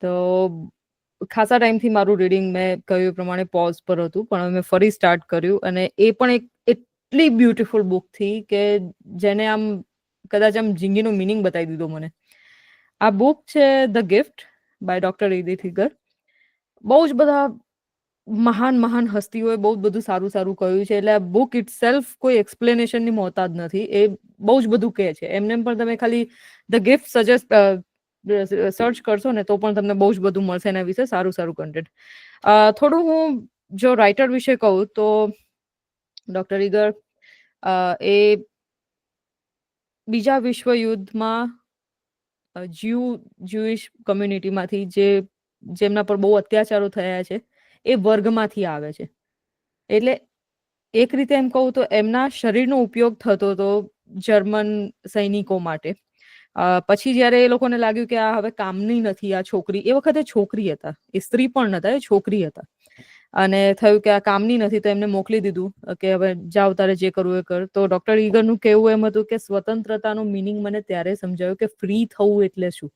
તો ખાસા ટાઈમથી મારું રીડિંગ મેં કહ્યું એ પ્રમાણે પોઝ પર હતું, પણ મેં ફરી સ્ટાર્ટ કર્યું અને એ પણ એક એટલી બ્યુટીફુલ બુક થી કે જેને આમ કદાચ આમ જિંદગીનો મિનિંગ બતાવી દીધો મને. આ બુક છે ધ ગિફ્ટ બાય ડોક્ટર ઇદિત હીગર. બહુ જ બધા મહાન હસ્તીઓએ બહુ જ બધું સારું સારું કહ્યું છે, એટલે આ બુક ઇટ સેલ્ફ કોઈ એક્સપ્લેનેશનની મોહતાજ નથી. એ બહુ જ બધું કહે છે. એમને પણ તમે ખાલી ધ ગિફ્ટ સજેસ્ટ સર્ચ કરશો ને તો પણ તમને બહુ જ બધું મળશે એના વિશે, સારું સારું કન્ટેન્ટ. થોડું હું જો રાઇટર વિશે કહું તો ડોક્ટર ઈગર એ બીજા વિશ્વયુદ્ધમાં જ્યુઇશ કમ્યુનિટીમાંથી જેમના પર બહુ અત્યાચારો થયા છે એ વર્ગમાંથી આવે છે. એટલે એક રીતે એમ કહું તો એમના શરીરનો ઉપયોગ થતો હતો જર્મન સૈનિકો માટે. પછી જ્યારે એ લોકોને લાગ્યું કે આ હવે કામની નથી આ છોકરી, એ વખતે છોકરી હતા, એ સ્ત્રી પણ નતા, એ છોકરી હતા, અને થયું કે આ કામની નથી તો એમને મોકલી દીધું કે હવે જાઓ તારે જે કરવું એ કર. તો ડોક્ટર ઈગરનું કહેવું એમ હતું કે સ્વતંત્રતાનું મિનિંગ મને ત્યારે સમજાયું કે ફ્રી થવું એટલે શું,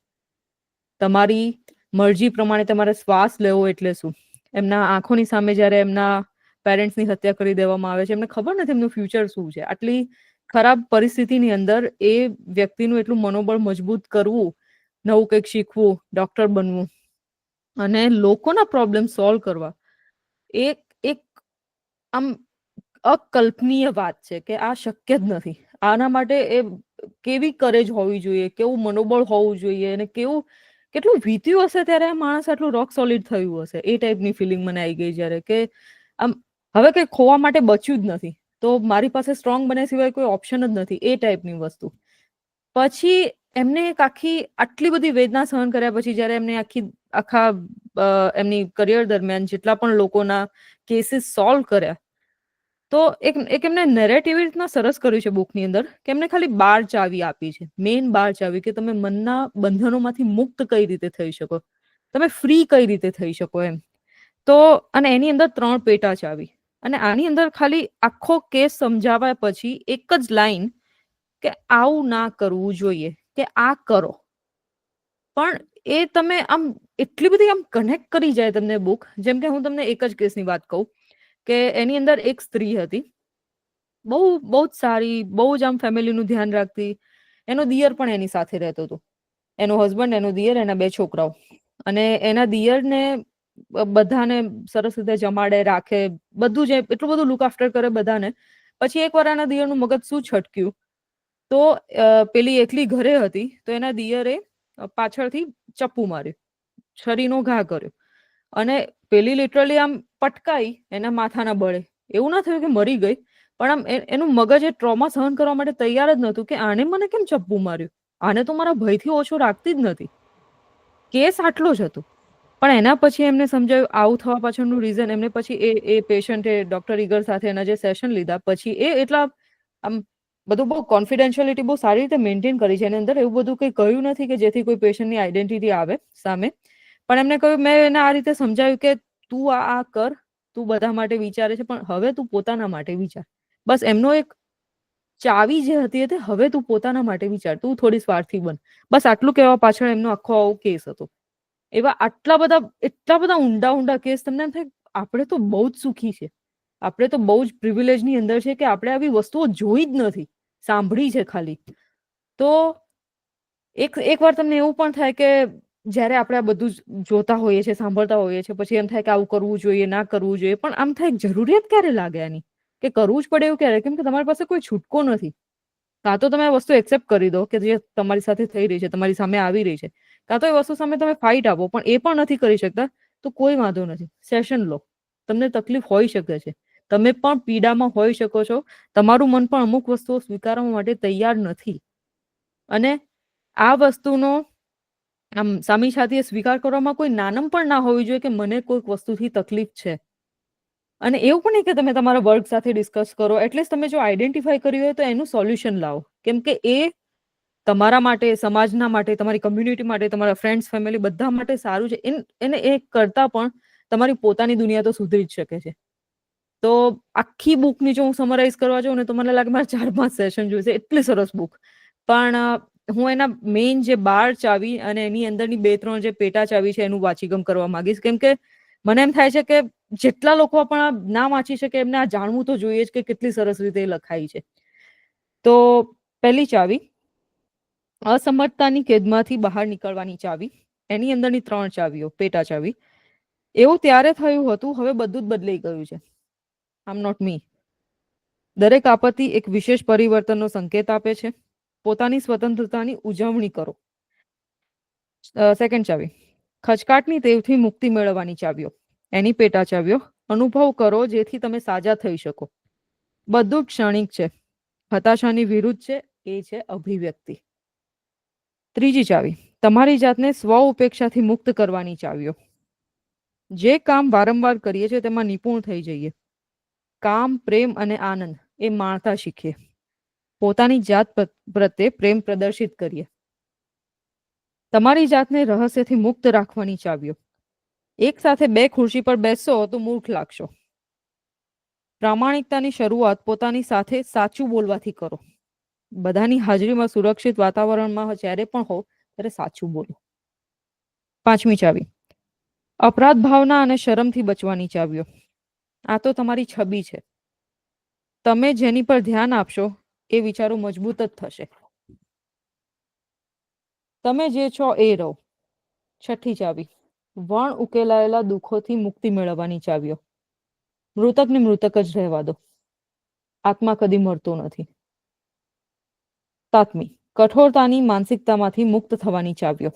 તમારી મરજી પ્રમાણે તમારે શ્વાસ લેવો એટલે શું. એમના આંખોની સામે જ્યારે એમના પેરેન્ટ્સની હત્યા કરી દેવામાં આવે છે, એમને ખબર નથી એમનું ફ્યુચર શું છે. આટલી ખરાબ પરિસ્થિતિની અંદર એ વ્યક્તિનું એટલું મનોબળ મજબૂત કરવું, નવું કંઈક શીખવું, ડોક્ટર બનવું અને લોકોના પ્રોબ્લેમ સોલ્વ કરવા, એક એક આમ અકલ્પનીય વાત છે કે આ શક્ય જ નથી. આના માટે એ કેવી કરેજ હોવી જોઈએ, કેવું મનોબળ હોવું જોઈએ, અને કેટલું વીત્યું હશે ત્યારે આ માણસ આટલું રોક સોલિડ થયું હશે. એ ટાઈપની ફિલિંગ મને આવી ગઈ જ્યારે કે આમ હવે કંઈ ખોવા માટે બચ્યું જ નથી, તો મારી પાસે સ્ટ્રોંગ બને સિવાય કોઈ ઓપ્શન જ નથી, એ ટાઈપની વસ્તુ. પછી એમને એક આટલી બધી વેદના સહન કર્યા પછી જ્યારે એમને આખા એમની કરિયર દરમિયાન જેટલા પણ લોકોના કેસીસ સોલ્વ કર્યા, તો એક એમને નેરેટિવ એવી રીતના સરસ કર્યું છે બુકની અંદર કે એમને ખાલી 12 ચાવી આપી છે, મેઇન 12 ચાવી, કે તમે મનના બંધનોમાંથી મુક્ત કઈ રીતે થઈ શકો, તમે ફ્રી કઈ રીતે થઈ શકો એમ. તો અને એની અંદર 3 પેટા ચાવી, અને આની અંદર ખાલી આખો કેસ સમજાવ્યા પછી એક જ લાઈન કે આવું ના કરવું જોઈએ, કે આ કરો. પણ એ તમે આમ એટલી બધી આમ કનેક્ટ કરી જાય તમને બુક. જેમ કે હું તમને એક જ કેસની વાત કહું કે એની અંદર એક સ્ત્રી હતી, બહુ જ સારી, બહુ જ આમ ફેમિલીનું ધ્યાન રાખતી. એનો દિયર પણ એની સાથે રહેતો હતો, એનો હસબન્ડ, એનો દિયર, એના 2 છોકરાઓ. અને એના દિયરને બધાને સરસ રીતે જમાડે રાખે, બધું જ એટલું બધું લુક આફ્ટર કરે બધાને. પછી એકવાર એના દિયરનું મગજ શું છટક્યું, તો પેલી એકલી ઘરે હતી તો એના દિયરે પાછળથી ચપ્પુ માર્યું, છરીનો ઘા કર્યો, અને પેલી લિટરલી આમ પટકાઈ એના માથાના બળે. એવું ના થયું કે મરી ગઈ, પણ આમ એનું મગજ એ ટ્રોમા સહન કરવા માટે તૈયાર જ નહોતું કે આને મને કેમ ચપ્પુ માર્યું, આને તો મારા ભયથી ઓછો રાખતી જ નથી. કેસ આટલો જ હતો. પણ એના પછી એમને સમજાયું આવું થવા પાછળનું રીઝન. એમને પછી એ પેશન્ટે ડોક્ટર ઈગર સાથે એના જે સેશન લીધા પછી એ એટલા આમ બધું બહુ કોન્ફિડેન્શિયાલિટી બહુ સારી રીતે મેન્ટેન કરી છે એની અંદર. એવું બધું કંઈ કહ્યું નથી કે જેથી કોઈ પેશન્ટની આઈડેન્ટિટી આવે સામે. પણ એમને કહ્યું, મેં એને આ રીતે સમજાવ્યું કે તું આ કર, તું બધા માટે વિચારે છે પણ હવે તું પોતાના માટે વિચાર. બસ એમનો એક ચાવી જે હતી તે હવે તું પોતાના માટે વિચાર, તું થોડી સ્વાર્થી બન. બસ આટલું કહેવા પાછળ એમનો આખો કેસ હતો. એવા એટલા બધા ઊંડા કેસ. તમને એમ થાય આપણે તો બહુ જ સુખી છે, આપણે તો બહુ જ પ્રિવિલેજની અંદર છે કે આપણે આવી વસ્તુઓ જોઈ જ નથી, સાંભળી છે ખાલી. તો એક વાર તમને એવું પણ થાય કે જ્યારે આપણે આ બધું જોતા હોઈએ છીએ, સાંભળતા હોઈએ છીએ, પછી એમ થાય કે આવું કરવું જોઈએ, ના કરવું જોઈએ. પણ આમ થાય જરૂરિયાત ક્યારે લાગે આની, કે કરવું જ પડે એવું ક્યારે? કેમ કે તમારી પાસે કોઈ છૂટકો નથી. કાં તો તમે આ વસ્તુ એક્સેપ્ટ કરી દો કે જે તમારી સાથે થઈ રહી છે, તમારી સામે આવી રહી છે, કાં તો એ વસ્તુ સામે તમે ફાઇટ આપો. પણ એ પણ નથી કરી શકતા તો કોઈ વાંધો નથી, સેશન લો. તમને તકલીફ હોઈ શકે છે, તમે પણ પીડામાં હોઈ શકો છો, તમારું મન પણ અમુક વસ્તુઓ સ્વીકારવા માટે તૈયાર નથી. અને આ વસ્તુનો આમ સામી છાતીએ સ્વીકાર કરવામાં કોઈ નાનમ પણ ના હોવી જોઈએ કે મને કોઈક વસ્તુથી તકલીફ છે. અને એવું પણ નહીં કે તમે તમારા વર્ક સાથે ડિસ્કસ કરો, એટલીસ્ટ તમે જો આઈડેન્ટિફાઈ કર્યું હોય તો એનું સોલ્યુશન લાવો. કેમ કે એ તમારા માટે, સમાજના માટે, તમારી કમ્યુનિટી માટે, તમારા ફ્રેન્ડ્સ, ફેમિલી બધા માટે સારું છે. એને એ કરતા પણ તમારી પોતાની દુનિયા તો સુધરી જ શકે છે. તો આખી બુકની જો હું સમરાઈઝ કરવા જાઉં ને તો મને લાગે મારે 4-5 સેશન જોઈશે, એટલી સરસ બુક. પણ હું એના મેઇન જે 12 ચાવી અને એની અંદરની 2-3 જે પેટા ચાવી છે એનું વાંચીગમ કરવા માંગીશ, કેમ કે મને એમ થાય છે કે જેટલા લોકો પણ આ ના વાંચી શકે એમને આ જાણવું તો જોઈએ જ કે કેટલી સરસ રીતે લખાઈ છે. તો પહેલી ચાવી, અસમર્થતાની કેદમાંથી બહાર નીકળવાની ચાવી. એની અંદરની 3 ચાવીઓ, પેટા ચાવી. એવું ત્યારે થયું હતું, હવે બધું જ બદલાઈ ગયું છે. આઈ એમ નોટ મી. દરેક આપત્તિ એક વિશેષ પરિવર્તનનો સંકેત આપે છે. પોતાની સ્વતંત્રતાની ઉજવણી કરો. સેકન્ડ ચાવી, ખચકાટની ટેવથી મુક્તિ મેળવવાની ચાવીઓ. એની પેટા ચાવીઓ, અનુભવ કરો જેથી તમે સાજા થઈ શકો. બધું ક્ષણિક છે. હતાશાની વિરુદ્ધ છે, એ છે અભિવ્યક્તિ. ત્રીજી ચાવી, તમારી જાતને સ્વ ઉપેક્ષાથી મુક્ત કરવાની ચાવીઓ. જે કામ વારંવાર કરીએ છીએ તેમાં નિપુણ થઈ જઈએ. કામ, પ્રેમ અને આનંદ એ માણતા શીખીએ. પોતાની જાત પ્રત્યે પ્રેમ પ્રદર્શિત કરીએ. તમારી જાતને રહસ્યથી મુક્ત રાખવાની ચાવીઓ. એક સાથે 2 ખુરશી પર બેસશો તો મૂર્ખ લાગશો. પ્રામાણિકતાની શરૂઆત પોતાની સાથે સાચું બોલવાથી કરો. બધાની હાજરીમાં સુરક્ષિત વાતાવરણમાં જ્યારે પણ હો ત્યારે સાચું બોલો. પાંચમી ચાવી, અપરાધ ભાવના અને શરમથી બચવાની ચાવીઓ. આ તો તમારી છબી છે. તમે જેની પર ધ્યાન આપશો એ વિચારો મજબૂત જ થશે. તમે જે છો એ રહો. છઠ્ઠી ચાવી, વણ ઉકેલાયેલા દુઃખોથી મુક્તિ મેળવવાની ચાવીઓ. મૃતકને મૃતક જ રહેવા દો. આત્મા કદી મરતો નથી. સાતમી, કઠોરતાની માનસિકતામાંથી મુક્ત થવાની ચાવીઓ.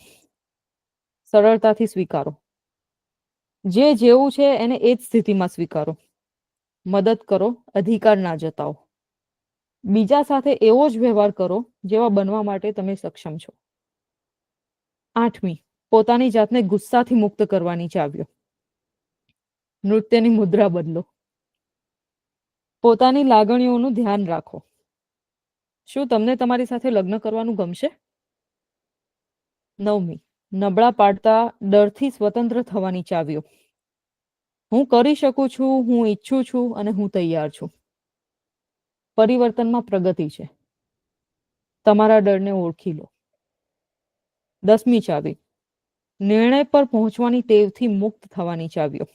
સરળતાથી સ્વીકારો. જે જેવું છે એને એ જ સ્થિતિમાં સ્વીકારો. મદદ કરો, અધિકાર ના જતાવો. બીજા સાથે એવો જ વ્યવહાર કરો જેવા બનવા માટે તમે સક્ષમ છો. આઠમી, પોતાની જાતને ગુસ્સાથી મુક્ત કરવાની ચાવીઓ. નૃત્યની મુદ્રા બદલો. પોતાની લાગણીઓનું ધ્યાન રાખો. શું તમને તમારી સાથે લગ્ન કરવાનું ગમશે? નવમી, નબળા પાડતા ડરથી સ્વતંત્ર થવાની ચાવીઓ. હું કરી શકું છું, હું ઈચ્છું છું અને હું તૈયાર છું. પરિવર્તનમાં પ્રગતિ છે. તમારા ડરને ઓળખી લો. 10મી ચાવી, નિર્ણય પર પહોંચવાની ટેવથી મુક્ત થવાની ચાવીઓ.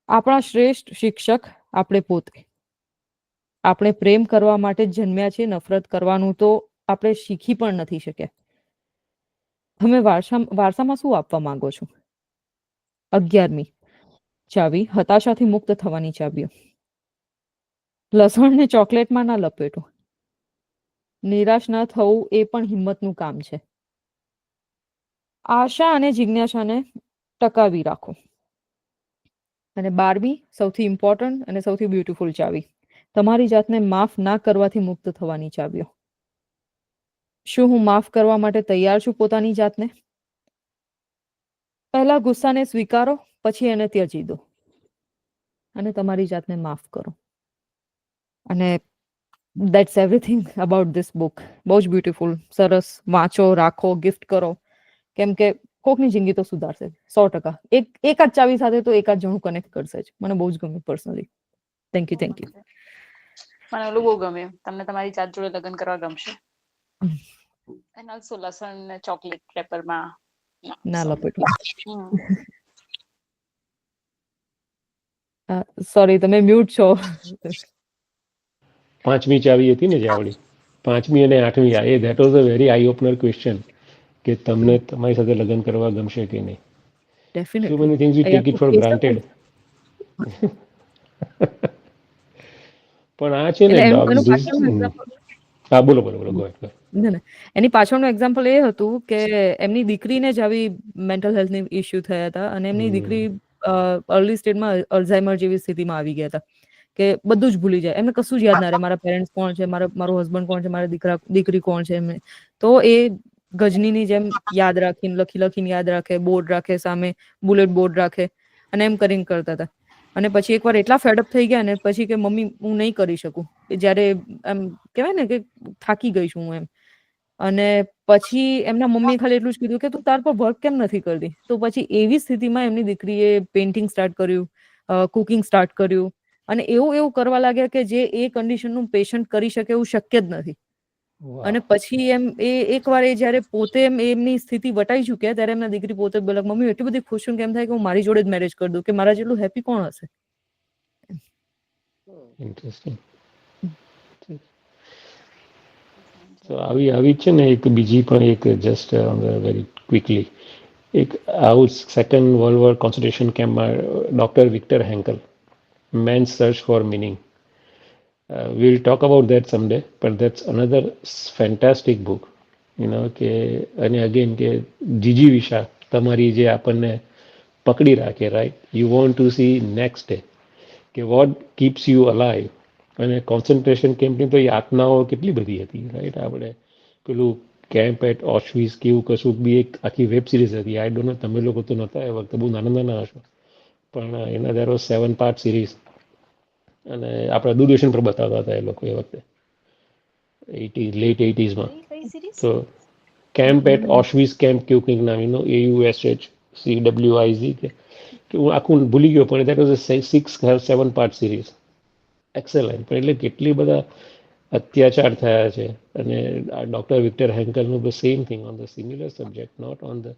આપણા શ્રેષ્ઠ શિક્ષક આપણે પોતે. આપણે પ્રેમ કરવા માટે જન્મ્યા છે, નફરત કરવાનું તો આપણે શીખી પણ નથી શક્યા. તમે વારસામાં શું આપવા માંગો છો? 11મી ચાવી, હતાશાથી મુક્ત થવાની ચાવીઓ. લસણને ચોકલેટમાં ના લપેટો. નિરાશ ન થવું એ પણ હિંમતનું કામ છે. આશા અને જિજ્ઞાસાને ટકાવી રાખો. અને 12મી સૌથી ઇમ્પોર્ટન્ટ અને સૌથી બ્યુટીફુલ ચાવી, તમારી જાતને માફ ના કરવાથી મુક્ત થવાની ચાવીઓ. શું હું માફ કરવા માટે તૈયાર છું પોતાની જાતને? પહેલા ગુસ્સાને સ્વીકારો, પછી એને ત્યજી દો અને તમારી જાતને માફ કરો. અને that's everything about this book. બહુ જ બ્યુટીફુલ, સરસ. વાંચો, રાખો, ગિફ્ટ કરો, કેમ કે કોકની જિંદગી તો સુધારશે 100%. એક જ ચાવી સાથે તો એક જ જણું કનેક્ટ કરશે જ. મને બહુ જ ગમ્યું પર્સનલી. Thank you. મને ઓલું બહુ ગમ્યું, તમને તમારી જાત જોડે લગ્ન કરવા ગમશે. એન્ડ ઓલ્સો લસણ ને ચોકલેટ પેપરમાં ના લપેટવું. સોરી, તમે મ્યુટ છો. પાંચમી ચાવી હતી ને જે આવડી, 5મી અને 8મી, એ that was a very eye opener question કે તમને તમારી સાથે લગ્ન કરવા ગમશે કે નહીં. So many things we take it for granted. પણ આ છે ને, હા બોલો બોલો બોલો, ગો અહેડ. એની પાછળનું એક્ઝામ્પલ એ હતું કે એમની દીકરીને જ આવી મેન્ટલ હેલ્થની ઇસ્યુ થયા હતા અને એમની દીકરી અર્લી સ્ટેજમાં અલ્ઝાઇમર જેવી સ્થિતિમાં આવી ગયા હતા કે બધું જ ભૂલી જાય, એમને કશું જ યાદ ના રહે. મારા પેરેન્ટ્સ કોણ છે, મારો હસબન્ડ કોણ છે, મારા દીકરી કોણ છે. એમને તો એ ગજનીની જેમ યાદ રાખીને લખીને યાદ રાખે, બોર્ડ રાખે સામે, બુલેટ બોર્ડ રાખે અને એમ કરીને કરતા હતા. અને પછી એકવાર એટલા ફેડઅપ થઈ ગયા ને પછી કે મમ્મી હું નહીં કરી શકું, જ્યારે એમ કહેવાય ને કે થાકી ગઈ છું હું એમ. અને પછી એમના મમ્મીએ ખાલી એટલું જ કીધું કે તું તાર પર વર્ક કેમ નથી કરતી. તો પછી એવી સ્થિતિમાં એમની દીકરીએ પેઇન્ટિંગ સ્ટાર્ટ કર્યું, કુકિંગ સ્ટાર્ટ કર્યું અને એવું કરવા લાગ્યા કે જે એ કન્ડિશનનું પેશન્ટ કરી શકે એવું શક્ય જ નથી. વાહ. અને પછી એમ એકવાર એ જ્યારે પોતે એમની સ્થિતિ વટાઈ ચૂક્યા ત્યારે એમના દીકરી પોતે બોલે મમ્મી એટલી બધી ખુશ છું કે એમ થાય કે હું મારી જોડે જ મેરેજ કરી દઉં, કે મારા જેટલું હેપી કોણ હશે. ઇન્ટરેસ્ટિંગ. તો આવી છે ને એક બીજી પણ એક જસ્ટ વેરી ક્વિકલી એક આવું સેકન્ડ વર્લ્ડ વોર કોન્સન્ટ્રેશન કેમ્પમાં doctor Victor Frankl, man's search for meaning. we'll talk about that someday, but that's another fantastic book. કે અને અગેન કે જીજી વિશા તમારી જે આપણને પકડી રાખે, right, you want to C next day કે વોટ કીપ્સ યુ અલાઈવ. અને કોન્સન્ટ્રેશન કેમ્પની તો યાતનાઓ કેટલી બધી હતી, રાઈટ. આપણે પેલું કેમ્પ એટ ઓશવીઝ કેવું કશું બી એક આખી વેબ સિરીઝ હતી. આઈ ડોન્ટ નો તમે લોકો તો નહોતા એ વખતે, બહુ નાના નાના હશો, પણ એના દેર વોઝ 7 part સિરીઝ અને આપણા દૂરદર્શન પર બતાવતા હતા એ લોકો એ વખતે લેટ 80s. કઈ સિરીઝ? તો કેમ્પ એટ ઓશવીઝ કેમ્પ કેવું કંઈક નામ, AUSHCWIZ કે હું આખું ભૂલી ગયો, પણ that was a 6-7 part series. Excellent. પણ એટલે કેટલી બધા અત્યાચાર થયા છે. અને આ ડૉક્ટર વિક્ટર હેન્કલનું the same thing on the similar subject, not on the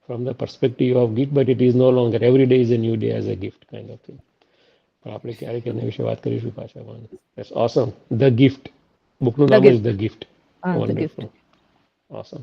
from the perspective of gift, but it is no longer every day is a new day as a gift kind of thing. પણ આપણે ક્યારેક એના વિશે વાત કરીશું પાછા. પણ that's awesome. The gift બુકનું નામ જ ધ ગિફ્ટ. હા, ધ ગિફ્ટ. વન્ડરફુલ. ઓસમ.